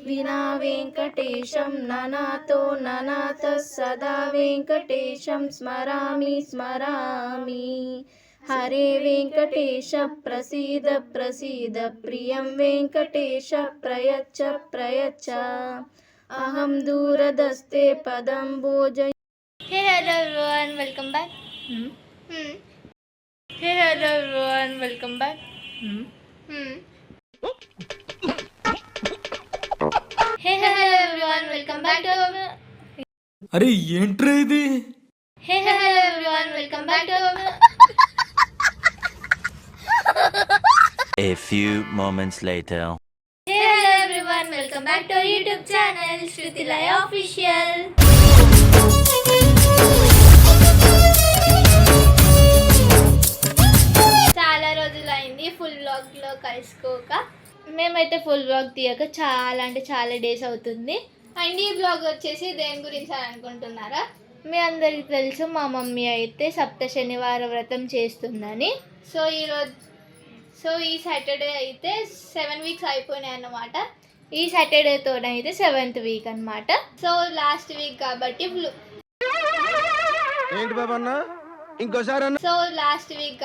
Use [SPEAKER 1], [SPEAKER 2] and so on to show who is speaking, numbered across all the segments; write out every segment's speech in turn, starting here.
[SPEAKER 1] వినా వెంకటేశం ననాతో ననాథ సదా వెంకటేశం స్మరామి స్మరామి. హరే వెంకటేశ ప్రసీద ప్రసీద ప్రియం వెంకటేశ ప్రయచ్చ ప్రయచ్చ అహం దూరదస్తే పదం భోజ.
[SPEAKER 2] Hey hello everyone, welcome back. Hey hello everyone, welcome back. Hey hello everyone, welcome back to our.
[SPEAKER 3] అరే ఏంట్రా ఇది?
[SPEAKER 2] Hey hello everyone, welcome back to our.
[SPEAKER 4] A few moments later.
[SPEAKER 2] Hey hello everyone, welcome back to our YouTube channel Shruti Laya Official. చాలా రోజులైంది full వ్లాగ్లో కలుసుకోక. మేమైతే full vlog తీయక చాలా days అవుతుంది. And ఈ వ్లాగ్ వచ్చేసి దేని గురించి అని అనుకుంటున్నారా? మీ అందరికీ తెలుసు మా మమ్మీ అయితే సప్త శనివార వ్రతం చేస్తుందని. సో ఈ సాటర్డే అయితే 7 weeks అయిపోయినాయి అన్నమాట. ఈ సాటర్డేతోనైతే 7th week అన్నమాట. సో లాస్ట్ వీక్ కాబట్టి
[SPEAKER 5] ఏంటి బాబా అన్న ఇంకోసారి అన్న.
[SPEAKER 2] సో లాస్ట్ వీక్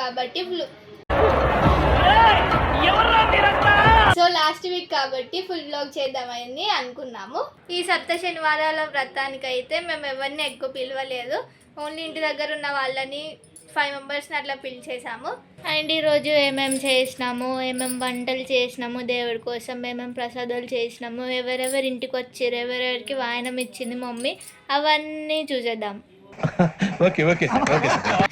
[SPEAKER 2] కాబట్టి ఫుల్ వ్లాగ్ చేద్దామని అనుకున్నాము. ఈ సప్త శనివారాల వ్రతానికి అయితే మేము ఎవరిని ఎక్కువ పిలవలేదు. ఓన్లీ ఇంటి దగ్గర ఉన్న వాళ్ళని 5 members అట్లా పిలిచేసాము. అండ్ ఈరోజు ఏమేమి చేసినాము, ఏమేమి వంటలు చేసినాము, దేవుడి కోసం ఏమేమి ప్రసాదాలు చేసినాము, ఎవరెవరి ఇంటికి వచ్చారు, ఎవరెవరికి వాయనం ఇచ్చింది మమ్మీ, అవన్నీ చూసేద్దాం.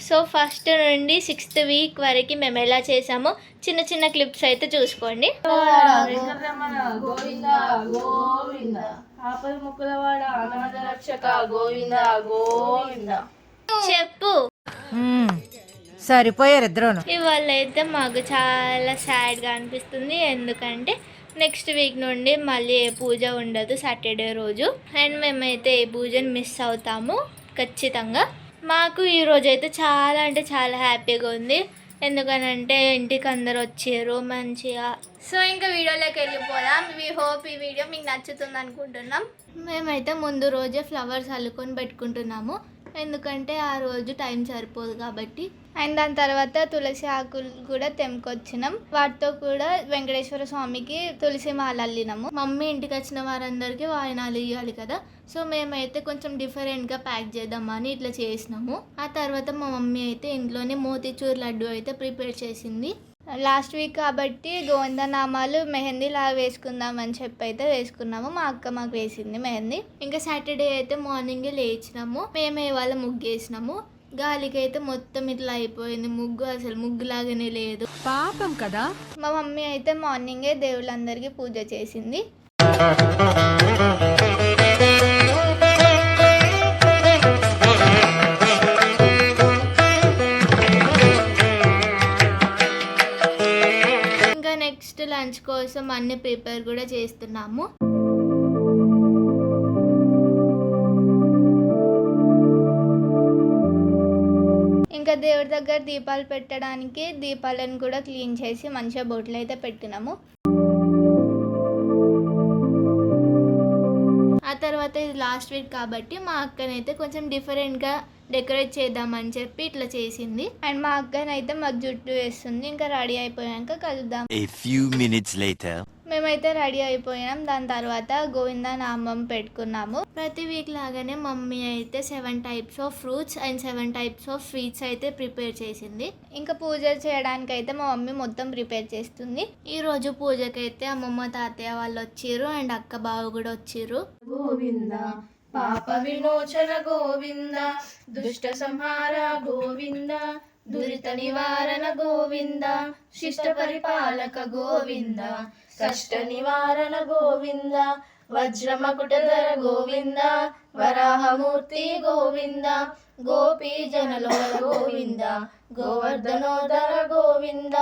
[SPEAKER 2] సో ఫస్ట్ నుండి 6th week వరకు మేము ఎలా చేసామో చిన్న క్లిప్స్ అయితే చూసుకోండి. చెప్పు.
[SPEAKER 6] సరిపోయారు ఇద్దరు.
[SPEAKER 2] ఇవాళ అయితే మాకు చాలా సాడ్గా అనిపిస్తుంది. ఎందుకంటే నెక్స్ట్ వీక్ నుండి మళ్ళీ ఏ పూజ ఉండదు సాటర్డే రోజు. అండ్ మేమైతే ఈ పూజను మిస్ అవుతాము ఖచ్చితంగా. మాకు ఈరోజు అయితే చాలా హ్యాపీగా ఉంది. ఎందుకనంటే ఇంటికి అందరు వచ్చారు మంచిగా. సో ఇంకా వీడియోలోకి వెళ్ళిపోదాం. వి హోప్ ఈ వీడియో మీకు నచ్చుతుంది అనుకుంటున్నాం. మేమైతే ముందు రోజే ఫ్లవర్స్ అల్లుకొని పెట్టుకుంటున్నాము. ఎందుకంటే ఆ రోజు టైం సరిపోదు కాబట్టి. అండ్ దాని తర్వాత తులసి ఆకులు కూడా తెంపుకొచ్చినాం. వాటితో కూడా వెంకటేశ్వర స్వామికి తులసి మాల అల్లినాము. మమ్మీ ఇంటికి వచ్చిన వారందరికీ వాయనాలు ఇవ్వాలి కదా. సో మేమైతే కొంచెం డిఫరెంట్గా ప్యాక్ చేద్దామని ఇట్లా చేసినాము. ఆ తర్వాత మా మమ్మీ అయితే ఇంట్లోనే మోతీచూర్ లడ్డు అయితే ప్రిపేర్ చేసింది. లాస్ట్ వీక్ కాబట్టి గోవిందనామాలు మెహందీ లాగా వేసుకుందాం అని చెప్పి అయితే వేసుకున్నాము. మా అక్క మాకు వేసింది మెహందీ. ఇంకా సాటర్డే అయితే మార్నింగే లేచినాము. మేమే వాళ్ళ ముగ్గు వేసినాము. గాలికి అయితే మొత్తం ఇట్లా అయిపోయింది ముగ్గు. అసలు ముగ్గులాగానే లేదు,
[SPEAKER 6] పాపం కదా.
[SPEAKER 2] మా మమ్మీ అయితే మార్నింగే దేవుళ్ళందరికీ పూజ చేసింది. ఇంకా నెక్స్ట్ లంచ్ కోసం అన్ని ప్రిపేర్ కూడా చేస్తున్నాము. ఇంకా దేవుడి దగ్గర దీపాలు పెట్టడానికి దీపాలను కూడా క్లీన్ చేసి మంచిగా బొట్లు అయితే పెట్టినాము. ఆ తర్వాత ఇది లాస్ట్ వీక్ కాబట్టి మా అక్కనైతే కొంచెం డిఫరెంట్గా డెకరేట్ చేద్దామని చెప్పి ఇట్లా చేసింది. అండ్ మా అక్కనైతే మాకు జుట్టు వేస్తుంది. ఇంకా రెడీ అయిపోయాక కలుద్దాం.
[SPEAKER 4] A few minutes later.
[SPEAKER 2] మేమైతే రెడీ అయిపోయాం. దాని తర్వాత గోవింద నామం పెట్టుకున్నాము. ప్రతి వీక్ లాగానే మమ్మీ అయితే 7 types of fruits and 7 types of sweets అయితే ప్రిపేర్ చేసింది. ఇంకా పూజ చేయడానికి అయితే మా మమ్మీ మొత్తం ప్రిపేర్ చేస్తుంది. ఈ రోజు పూజకైతే అమ్మమ్మ తాతయ్య వాళ్ళు వచ్చిర్రు అండ్ అక్క బావ కూడా వచ్చిర్రు.
[SPEAKER 1] గోవింద పాప విమోచన గోవింద, దుష్ట సంహార గోవింద, దురిత నివారణ గోవింద, శిష్ట పరిపాలక గోవింద, కష్ట నివారణ గోవింద, వజ్రమకుటధర గోవింద, వరాహమూర్తి గోవింద, గోపీ జనలోల గోవింద, గోవర్ధనోదర గోవింద,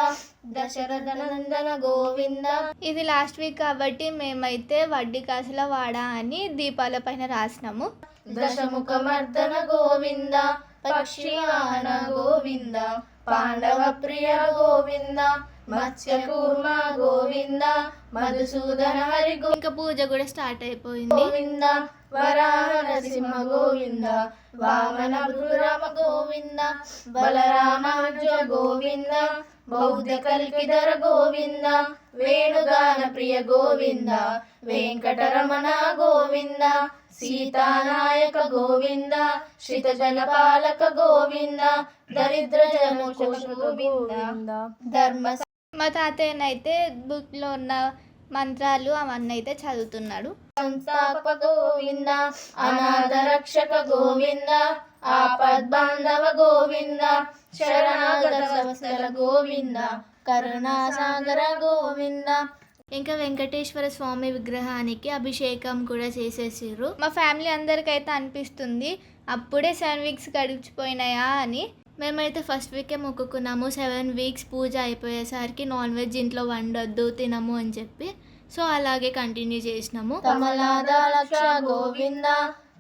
[SPEAKER 1] దశరథ నందన గోవింద. ఇది లాస్ట్ వీక్ కాబట్టి మేమైతే వడ్డీ కాసుల వాడ అని దీపాల పైన రాసినాము. దశముఖ మర్దన గోవింద, పక్షి వాహన గోవింద, పాండవ ప్రియ గోవింద, మత్స్య కూర్మ గోవింద, మధుసూదన హరి
[SPEAKER 2] ఇంకా పూజ కూడా స్టార్ట్ అయిపోయింది.
[SPEAKER 1] గోవింద వరాహ నరసింహ గోవింద వామన రామ గోవింద బలరామాజ గోవింద బౌద్ధ కల్కిధర గోవింద వేణుగాన ప్రియ గోవింద వెంకటరమణ గోవింద సీతానాయక గోవింద శ్రితజన పాలక గోవింద దరిద్ర జన గోవింద ధర్మ
[SPEAKER 2] మా తాతయ్యనైతే బుక్లో ఉన్న మంత్రాలు అవన్నీ అయితే చదువుతున్నాడు.
[SPEAKER 1] సంస్థాపక గోవింద అనాథ రక్షక గోవింద ఆపద్బాంధవ గోవింద శరణాగత వత్సల గోవింద కరుణాసాగర గోవింద.
[SPEAKER 2] ఇంకా వెంకటేశ్వర స్వామి విగ్రహానికి అభిషేకం కూడా చేసేసారు. మా ఫ్యామిలీ అందరికైతే అనిపిస్తుంది అప్పుడే 7 వీక్స్ గడిచిపోయినాయా అని. మేమైతే ఫస్ట్ వీకే మొక్కుకున్నాము 7 వీక్స్ పూజ అయిపోయేసరికి నాన్ వెజ్ ఇంట్లో వండొద్దు తినము అని చెప్పి. సో అలాగే కంటిన్యూ చేసినాము.
[SPEAKER 1] కమలాదళక్ష గోవింద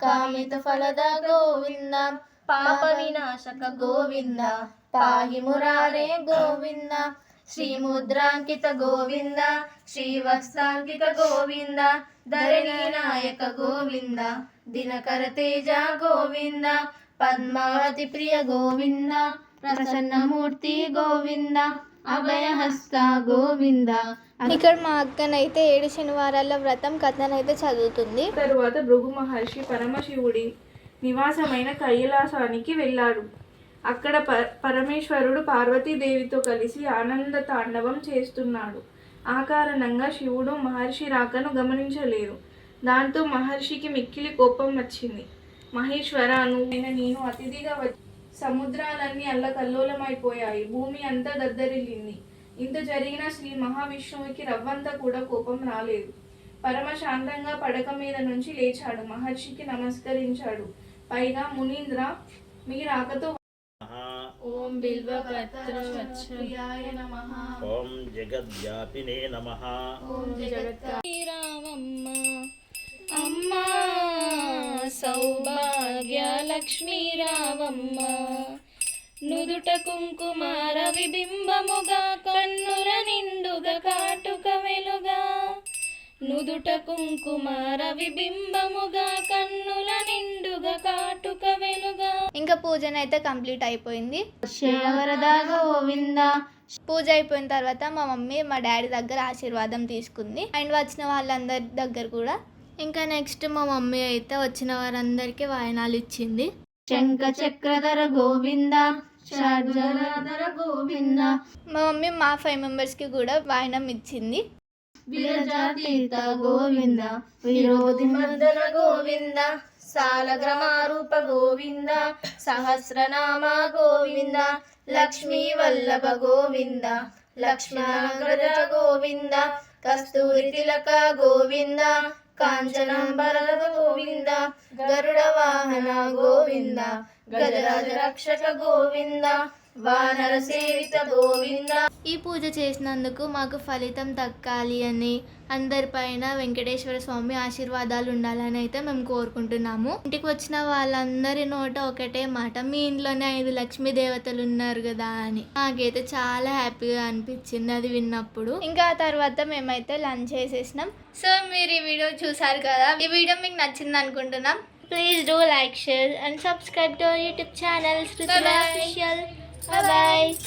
[SPEAKER 1] కామిత ఫలద గోవింద పాప వినాశక గోవింద పాహి మురారే గోవింద శ్రీముద్రాంకిత గోవింద శ్రీవత్సాంకిత గోవింద ధరణి నాయక గోవింద దినకర తేజ గోవింద పద్మావతి ప్రియ గోవింద ప్రసన్నమూర్తి గోవింద అభయహస్త గోవింద.
[SPEAKER 2] ఇక్కడ మా అక్కనైతే 7 శనివారాల వ్రతం కథనైతే చదువుతుంది.
[SPEAKER 6] తరువాత భృగు మహర్షి పరమశివుడి నివాసమైన కైలాసానికి వెళ్ళాడు. అక్కడ పరమేశ్వరుడు పార్వతీదేవితో కలిసి ఆనంద తాండవం చేస్తున్నాడు. ఆ కారణంగా శివుడు మహర్షి రాకను గమనించలేదు. దాంతో మహర్షికి మిక్కిలి కోపం వచ్చింది. మహేశ్వర నేను అతిథిగా వచ్చి సముద్రాలన్నీ అల్లకల్లోలమైపోయాయి. భూమి అంతా దద్దరిల్లింది. ఇంత జరిగిన శ్రీ మహావిష్ణువుకి రవ్వంతా కూడా కోపం రాలేదు. పరమశాంతంగా పడక మీద నుంచి లేచాడు. మహర్షికి నమస్కరించాడు. పైగా మునీంద్ర మీ రాకతో
[SPEAKER 1] ఓం బిల్వపత్రాయ నమః
[SPEAKER 7] ఓం జగద్వ్యాపినే నమః
[SPEAKER 1] ఓం
[SPEAKER 2] శ్రీరామమ్మ అమ్మా సౌభాగ్య లక్ష్మీ రామమ్మ నుదుట కుంకుమార విబింబముగా కన్నుల నిండుగా కాటుక వెలుగా నుదుట కుంకుమార విబింబముగా కన్నుల నిండుగా కాటుక వెలుగా. ఇంకా పూజనైతే కంప్లీట్ అయిపోయింది.
[SPEAKER 1] వరద గోవింద.
[SPEAKER 2] పూజ అయిపోయిన తర్వాత మా మమ్మీ మా డాడీ దగ్గర ఆశీర్వాదం తీసుకుంది. అండ్ వచ్చిన వాళ్ళందరి దగ్గర కూడా. ఇంకా నెక్స్ట్ మా మమ్మీ అయితే వచ్చిన వారందరికీ వాయనాలు ఇచ్చింది.
[SPEAKER 1] శంఖ చక్రధర గోవింద షడ్జలధర గోవింద.
[SPEAKER 2] మా మమ్మీ మా 5 మెంబర్స్కి కూడా వాయనం ఇచ్చింది.
[SPEAKER 1] విరజాతీత గోవింద విరోధి మర్దన గోవింద సాలగ్రమారూప గోవింద సహస్రనామ గోవింద లక్ష్మీ వల్లభ గోవింద లక్ష్మణాగ్రజ గోవింద కస్తూరి తిలక గోవింద కాంచనాంబర గోవింద గరుడ వాహన గోవింద గజరాజ రక్షక గోవింద వానర సేవిత గోవింద.
[SPEAKER 2] ఈ పూజ చేసినందుకు మాకు ఫలితం దక్కాలి అని అందరిపైన వెంకటేశ్వర స్వామి ఆశీర్వాదాలు ఉండాలని అయితే మేము కోరుకుంటున్నాము. ఇంటికి వచ్చిన వాళ్ళందరి నోట ఒకటే మాట, మీ ఇంట్లోనే 5 లక్ష్మీ దేవతలు ఉన్నారు కదా అని. నాకైతే చాలా హ్యాపీగా అనిపించింది అది విన్నప్పుడు. ఇంకా ఆ తర్వాత మేమైతే లంచ్ చేసేసినాం. సో మీరు ఈ వీడియో చూసారు కదా, ఈ వీడియో మీకు నచ్చింది అనుకుంటున్నాం. Please do like, share and subscribe to our YouTube channel Shruthula official. Bye bye.